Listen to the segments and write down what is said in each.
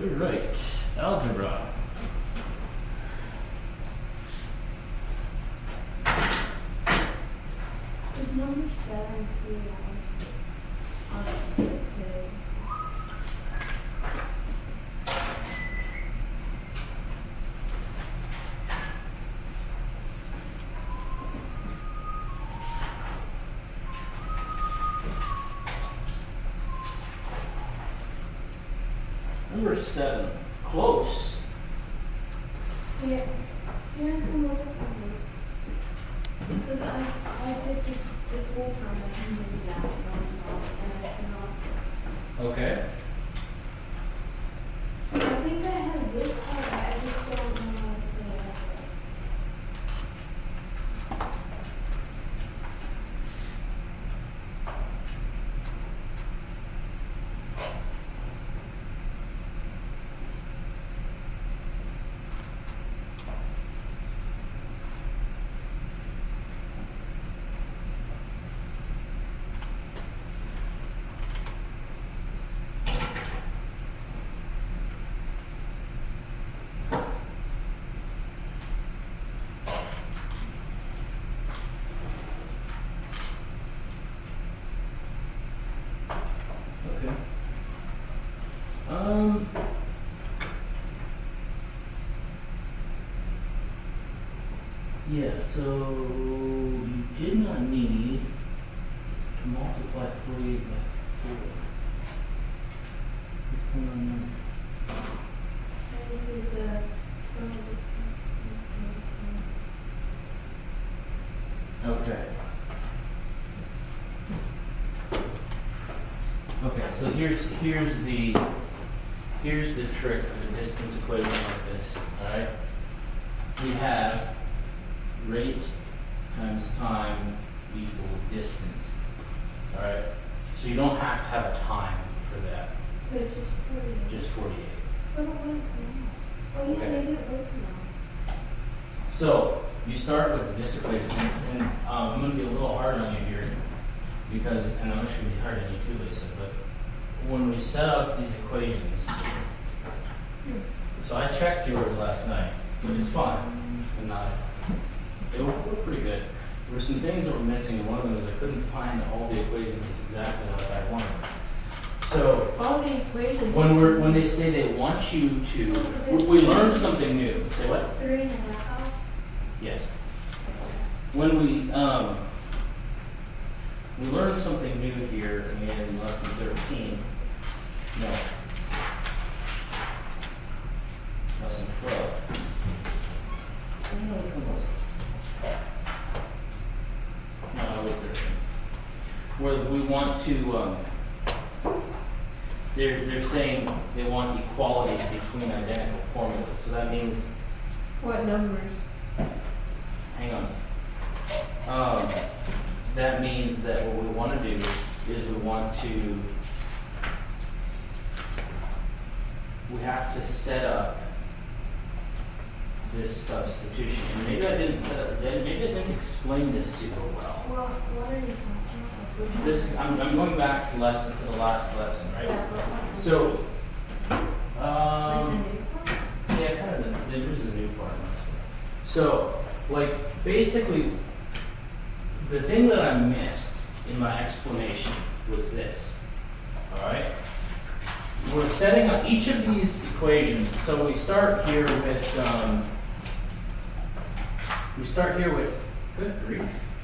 All right, algebra. Is number 7 3 on the today? Number 7, close. Yeah. Do you want to come over for me? Because I did this whole time I can do that and I cannot. Okay. I think I have this part, I just don't know how to say it. Okay. Yeah, so you did not need to multiply 48 by 4. What's going on there? I just did the total distance. Okay. Okay, so here's the trick of a distance equation like this, alright? We have rate times time equals distance, alright? So you don't have to have a time for that, So just 48. just 48. But it won't come out. Oh, yeah, Okay. maybe it will come out. So you start with this equation, and I'm going to be a little hard on you here, because, and I'm actually going to be hard on you too, Lisa, but when we set up these equations, so I checked yours last night, which is fine, and they were pretty good. There were some things that were missing, and one of them is I couldn't find all the equations exactly like I wanted. So All the equations. when they say they want you to, we learned something new. Say what? 3.5. Yes. When we learned something new here in lesson 13. No. Lesson 12. No, it was 13. Where we want to, they're saying they want equality between identical formulas. So that means, What numbers? hang on. That means that what we want to do is we have to set up this substitution. And maybe I didn't set up, maybe I didn't explain this super well. Well, what are you talking about? This is, I'm going back to the last lesson, right? Yeah, but what? So, Like the new one? yeah, kind of, there's a new part, honestly. So, like, basically, the thing that I missed in my explanation was this, all right? We're setting up each of these equations. So we start here with, good grief,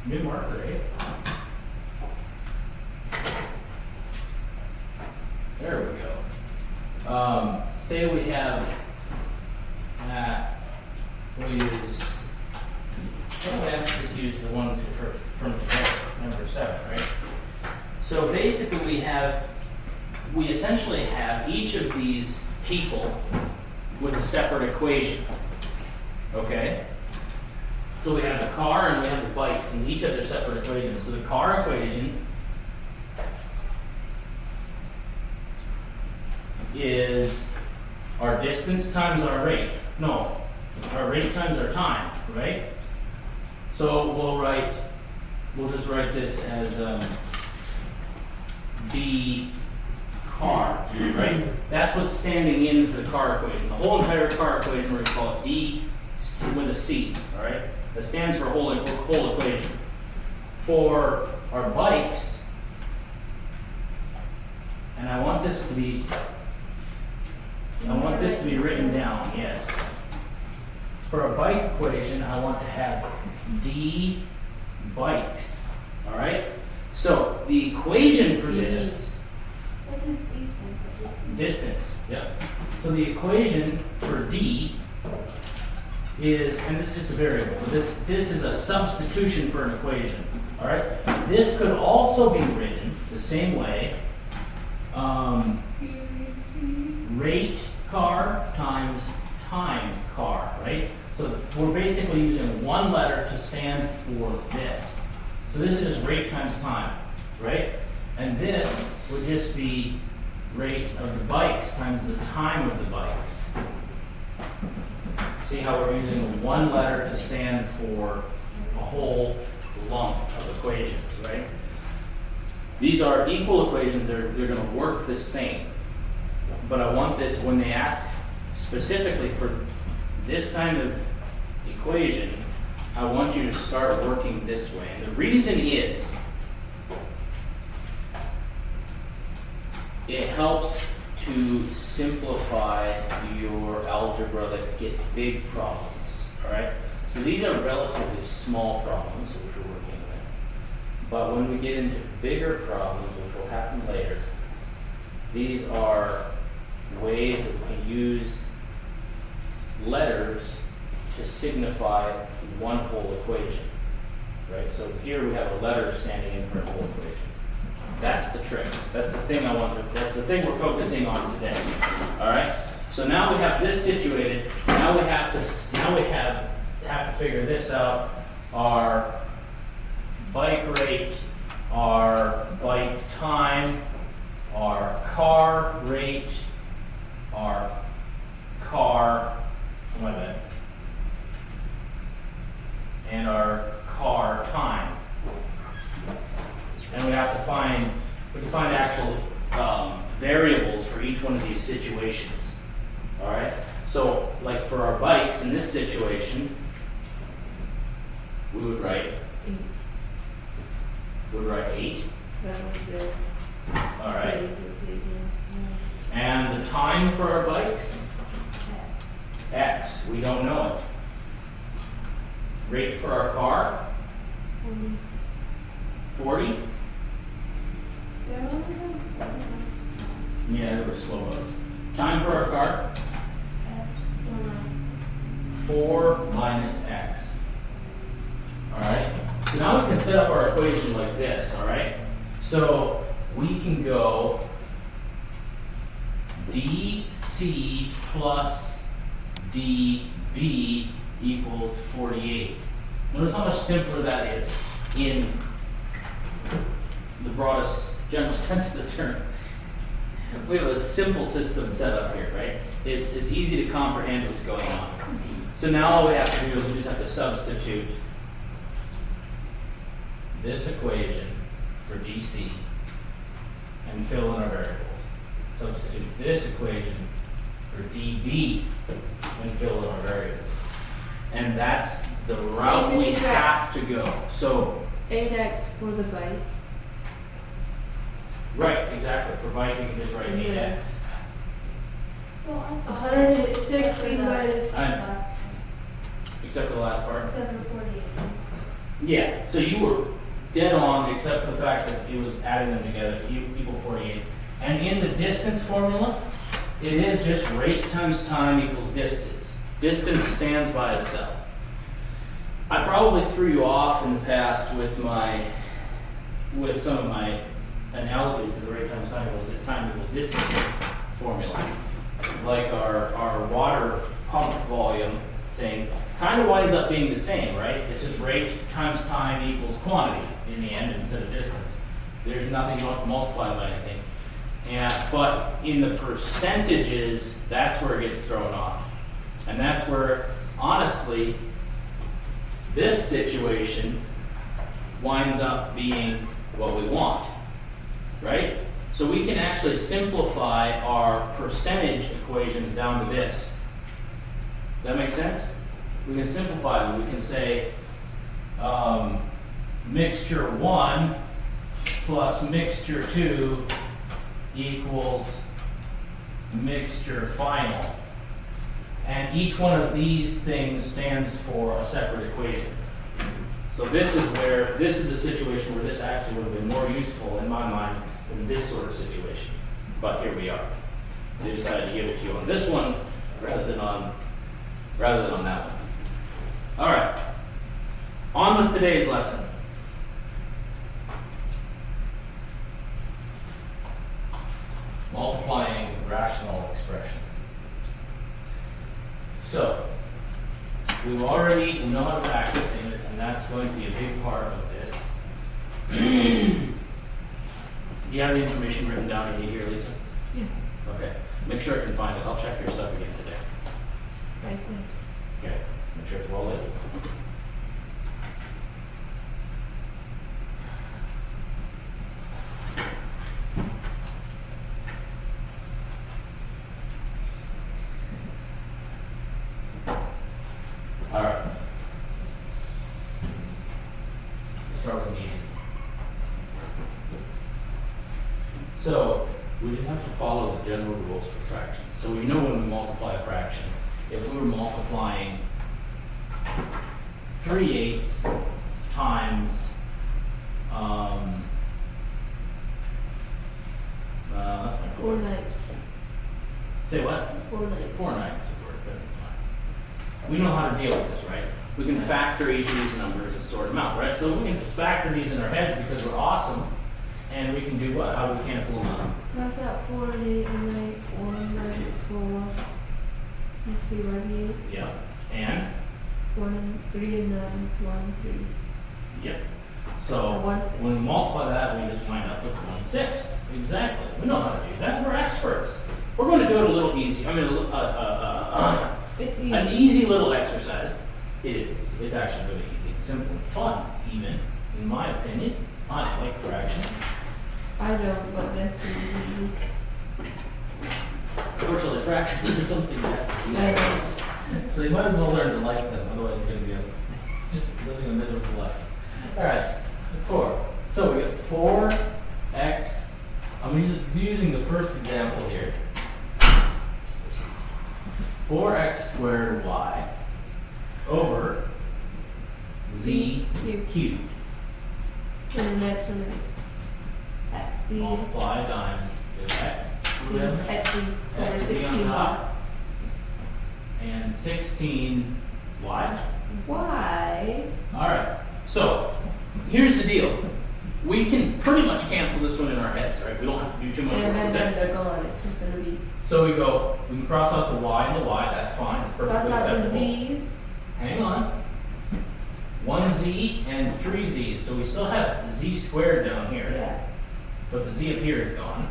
new marker, eh? There we go. Say we have that, we'll use, well, let's just use the one from today, number 7, right? So basically we essentially have each of these people with a separate equation, okay? So we have the car and we have the bikes, and each have their separate equations. So the car equation is our distance times our rate. No, our rate times our time, right? So we'll just write this as B car, right? That's what's standing in for the car equation. The whole entire car equation, we're going to call it D with a C, all right? That stands for whole equation. For our bikes, and I want this to be written down, yes. For a bike equation, I want to have D bikes, all right? So the equation for this, What does D stand for? distance, yeah. So the equation for D is, and this is just a variable, but this is a substitution for an equation, all right? This could also be written the same way, rate car times time car, right? So we're basically using one letter to stand for this. So this is rate times time, right? And this would just be rate of the bikes times the time of the bikes. See how we're using one letter to stand for a whole lump of equations, right? These are equal equations, they're going to work the same. But I want this, when they ask specifically for this kind of equation, I want you to start working this way. And the reason is, it helps to simplify your algebra that get big problems, all right? So these are relatively small problems which we're working with. But when we get into bigger problems, which will happen later, these are ways that we can use letters to signify one whole equation, right? So here we have a letter standing in for a whole equation. That's the trick. That's the thing that's the thing we're focusing on today. All right? So now we have this situated. Now we have to figure this out. Our bike rate, our bike time, our car rate, our car, and our car time. And we have to find actual variables for each one of these situations. All right. So, like for our bikes in this situation, we would write 8. All right. And the time for our bikes, X. We don't know it. Rate for our car, 40. Yeah, there were slow modes. Time for our car? 4 minus x. Alright? So now we can set up our equation like this, alright? So we can go dc plus db equals 48. Notice how much simpler that is in the broadest general sense of the term. We have a simple system set up here, right? It's easy to comprehend what's going on. So now all we have to do is we just have to substitute this equation for DC and fill in our variables. Substitute this equation for DB and fill in our variables. And that's the route we have to go. So 8x for the bike. right, exactly. For bike, you can just write 8x. So I thought 160 minus. Except for the last part. 748. Yeah, so you were dead on, except for the fact that it was adding them together equal 48. And in the distance formula, it is just rate times time equals distance. Distance stands by itself. I probably threw you off in the past with some of my analogies to the rate times time equals distance formula. Like our water pump volume thing kind of winds up being the same, right? It's just rate times time equals quantity in the end instead of distance. There's nothing you have to multiply by anything. But in the percentages, that's where it gets thrown off. And that's where, honestly, this situation winds up being what we want, right? So we can actually simplify our percentage equations down to this. Does that make sense? We can simplify them. We can say mixture 1 plus mixture 2 equals mixture final. And each one of these things stands for a separate equation. So this is a situation where this actually would have been more useful in my mind than this sort of situation. But here we are. They decided to give it to you on this one rather than on that one. All right. On with today's lesson. Multiplying rational expressions. So, we know how to factor things, and that's going to be a big part of this. Do you have the information written down in here, Lisa? Yeah. Okay. Make sure I can find it. I'll check your stuff again today. Right there. Okay. Make sure it's well labeled. All right. Let's start with the easy. So we just have to follow the general rules for fractions. So we know when we multiply a fraction, if we were multiplying 3/8 times that's not 4 good. nights. Say what? 4 nights. 4 nights would work, that'd be fine. We know how to deal with this, right? We can factor each of these numbers and sort them out, right? So we can just factor these in our heads because we're awesome. And we can do what? How do we cancel them out? Cross out 4 and 8 and 8, 1 and 4, and 2 and 8, Yeah. And? 1 and 3 and 9, 1 and 3. Yep. So So 1/6. when we multiply that, we just wind up with 1/6. Exactly. We know how to do that. We're experts. We're going to do it a little easy. I mean, It's easy. an easy little exercise. It is. It's actually really easy. It's simple and fun, even, in my opinion. I like fractions. I don't, but this is easy. Unfortunately, fractions are something that has to be I learned. know. So you might as well learn to like them, otherwise you're going to be just living a miserable life. All right, 4. So we got 4x. I'm using the first example here. 4x squared y over z cubed. And the next one is x, z, Multiply times x. What do we have? x, z, over X z on 16 y. top. And 16 y. Why? All right. So here's the deal. We can pretty much cancel this one in our heads, right? We don't have to do too much work And with then it. they're gone. It's just going to be. So we can cross out the y and the y. That's fine. It's Cross perfectly out the acceptable. z's. Hang on. 1z and 3 z's. So we still have z squared down here, Yeah. but the z up here is gone.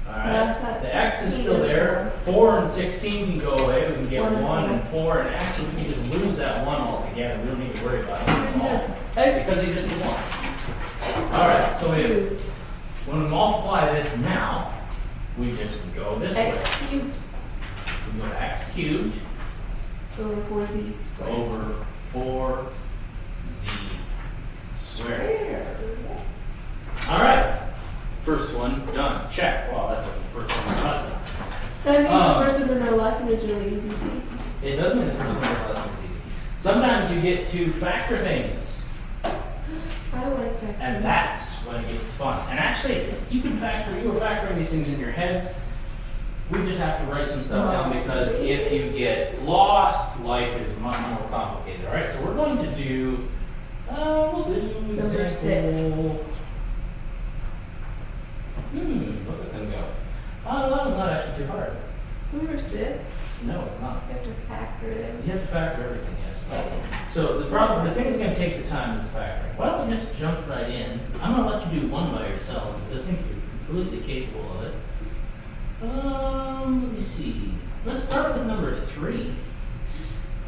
All Cross right. out The x is 16 still and there. 4. 4 and 16 can go away. We can get 1 and 1 and 4, and actually we can just lose that 1 altogether. We don't need to worry about it at all because he just 1. All right. So when we multiply this now, we just go this way. X cubed We go to x cubed over 4z squared. over 4z squared. All right. First one done. Check. Wow, that's like the first one in our lesson. That means the first one in our lesson is really easy too. It does mean the first one in our lesson is easy. Sometimes you get to factor things, I don't like factoring. and that's when it gets fun. And actually, you were factoring these things in your heads. We just have to write some stuff down because if you get lost, life is much more complicated. All right, so we're going to do, we'll do Number example. Look at them go. Oh, that one's not actually too hard. Number 6, No, it's not. you have to factor it in. You have to factor everything, yes. So the thing that's going to take the time is the factoring. Why don't we just jump right in? I'm going to let you do one by yourself because I think you're completely capable of it. Let me see. Let's start with number 3.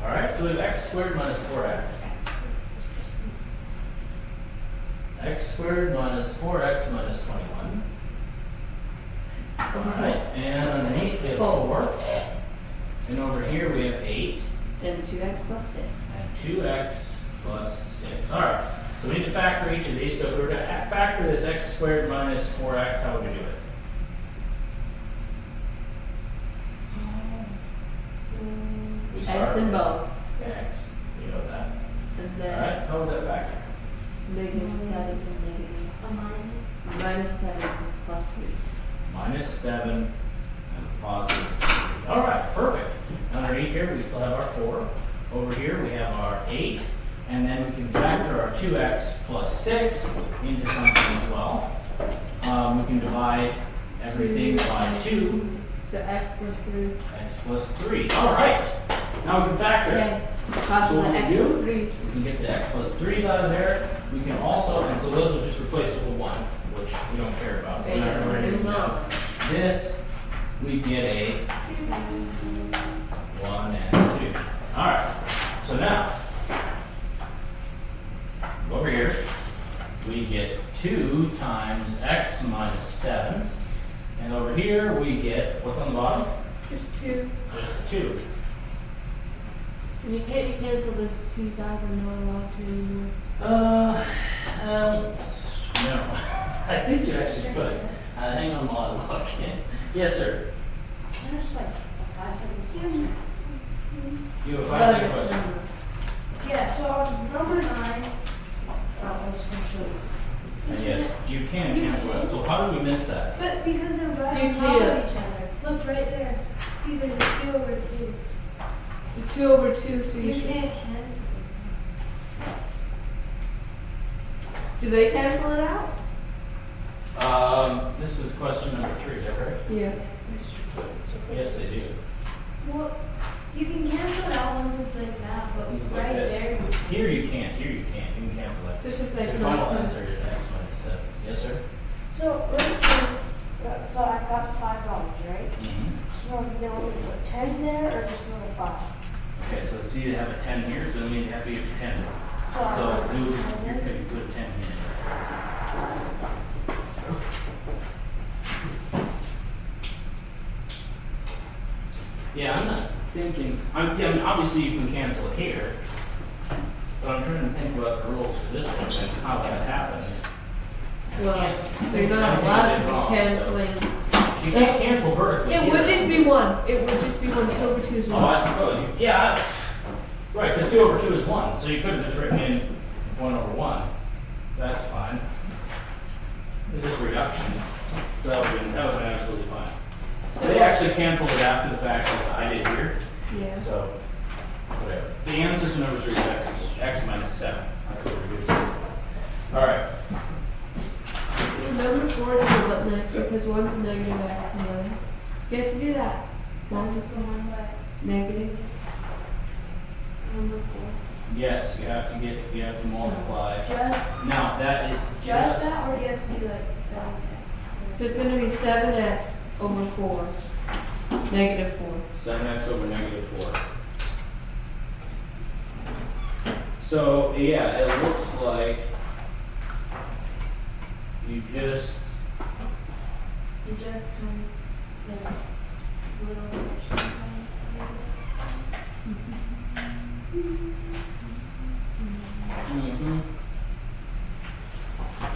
All right, so we have x squared minus 4x. X squared minus 4x minus 21 Alright, and underneath we have 4. And over here we have 8. And 2x plus 6. And 2x plus 6. Alright, so we need to factor each of these. So if we were to factor this x squared minus 4x, how would we do it? We start X in with both. X. You know that. And then Alright, how would that factor? negative 7 and negative. A minus. Minus 7 plus 3. Minus 7 and positive 3. Alright, perfect. Underneath here we still have our 4. Over here we have our 8. And then we can factor our 2x plus 6 into something as well. We can divide everything by 2. So x plus 3. X plus 3. Alright. Now we can factor it. Okay. Cost So of what the we x do, plus 3. we can get the x plus 3's out of there. We can also, and so those will just replace with a 1, which we don't care about. So Okay, now we're ready to move go. on. This, we get a 1 and 2. Alright, so now, over here, we get 2 times x minus 7. And over here, we get, what's on the bottom? Just 2. Just a 2. And you can't cancel this 2's out, we're not allowed to anymore. No. I think you actually could. Hang on while I look. Yes, sir. Can I just like a 5-second question? You have a 5-second question. Yeah, so on number 9, I'm just gonna show you. And yes, you can cancel that. So how did we miss that? But because they're right You on top can't. of each other. Look right there. See, there's a 2 over 2. The 2 over 2, so You you should. can't cancel. Do they cancel it out? This is question number 3, is that correct? Yeah. Yes, they do. Well, you can cancel it out once it's like that, but This is like right this. there. Here you can't. Here you can't. You can cancel that. So it's just So like your final minus answer is x minus 7. Yes, sir? So, so I got $5, right? Mm-hmm. So now we put 10 there or just another 5? Okay, so see you have a 10 here, so then you have to get 10. So you could put a 10 here. Yeah, I'm not thinking, I mean, obviously you can cancel it here, but I'm trying to think about the rules for this one and how that happened. Well, they're not allowed to be canceling. You can't cancel vertically. It would just be 1. It would just be 1. 2 over 2 is 1. Oh, I suppose, yeah, right, because 2 over 2 is 1, so you could have just written in 1 over 1. That's fine. This is reduction, so that would have been absolutely fine. So they actually canceled it after the fact that I did here. Yeah. So, whatever. The answer to number 3 is x minus 7. That's what we're using. All right. Number 4 doesn't look nice because one's negative x and the other. You have to do that. One just The one by negative. number 4. Yes, you have to multiply. Just Now, that is that, or do you have to do like 7x? So it's going to be 7x over 4. Negative 4. 7x over negative 4. So, yeah, it looks like you just, times the little fraction.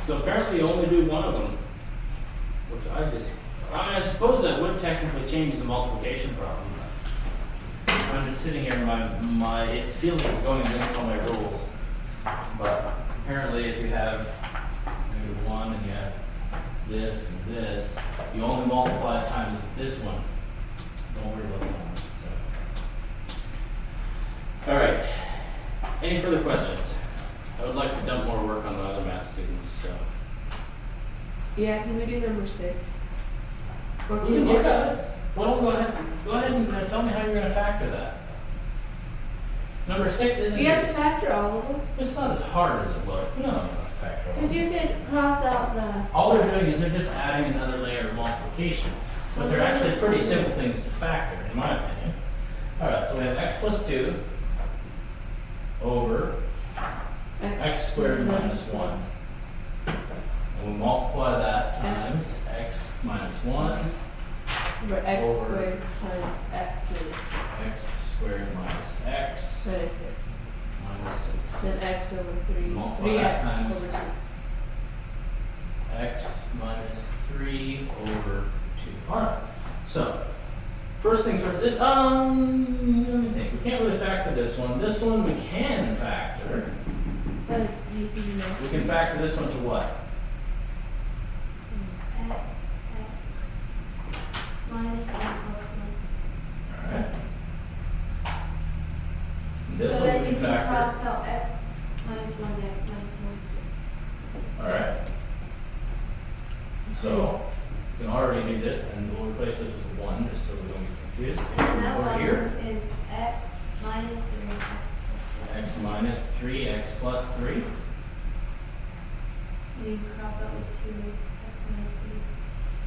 So apparently you only do one of them, which I mean, I suppose that would technically change the multiplication problem. I'm just sitting here, it feels like it's going against all my rules. But apparently if you have maybe 1 and you have this and this, you only multiply it times this one. Don't worry about that one. So. All right. Any further questions? I would like to dump more work on my other math students, so. Yeah, can we do number 6? Or You can can we look do at it. Well, go ahead and tell me how you're gonna factor that. Number 6 isn't, You have to factor all of them. it's not as hard as it looks. No, not factor all of Because them. you could cross out the. All they're doing is they're just adding another layer of multiplication. But they're actually pretty simple things to factor, in my opinion. All right, so we have x plus 2 over x squared minus 1. And we multiply that times x minus 1 over x Over- squared times x minus x squared minus x 6. Minus 6. minus 6. Then x over 3. Multiply 3x that times- over 2. X minus 3 over 2. Alright, so, first things first, this, let me think, we can't really factor this one. This one we can factor. But it's easy enough. We can factor this one to what? X, minus 1 plus Alright. 1. This So one then we you can can factor. cross out x minus 1, x minus 1. Alright. So, we can already do this, and we'll replace this with 1, just so we don't get confused. And that Over one here, is x minus 3x. x minus 3x plus 3. And you can cross out those 2, x minus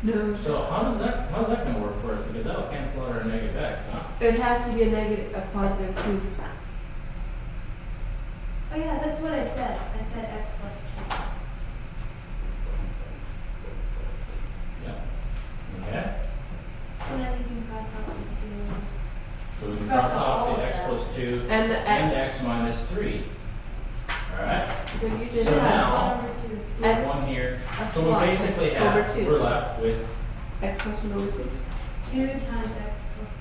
3. No. So how's that gonna work for us? Because that'll cancel out our negative x, huh? It would have to be a positive 2. Oh yeah, that's what I said. I said x plus 2. Yeah. Okay. So now you can cross out the 2. So we can Cross cross out off all the of x that. plus 2 And the and x. x minus 3. Alright? So you just So have now- 1 over 2. X. 1 here. A So we swap basically over have, 2. we're left with, x plus 1 over 2. 2 times x plus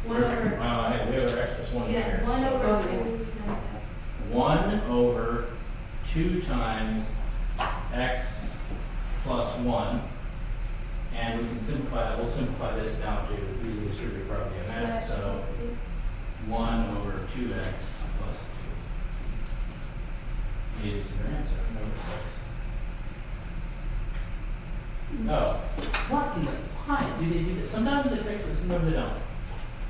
1. 1 over. hey, we have our x plus 1 Yeah, here. 1 so over Oh, 2 yeah. times x. 1 over 2 times x plus 1. And we can simplify that. We'll simplify this down to using the distributive property of that. X So plus 2. 1 over 2x plus 2 is your answer, number 6. Oh, what in the why do they do this? Sometimes they fix it, sometimes they don't.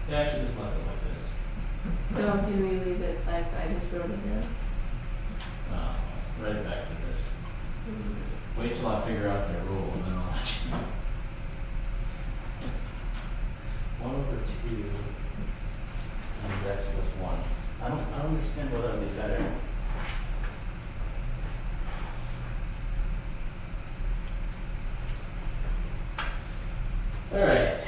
They actually just left it like this. So can we leave it like I just wrote it down? Write it back to this. Wait till I figure out their rule and then I'll let you know. 1 over 2 times x plus 1. I don't understand why that would be better. Alright.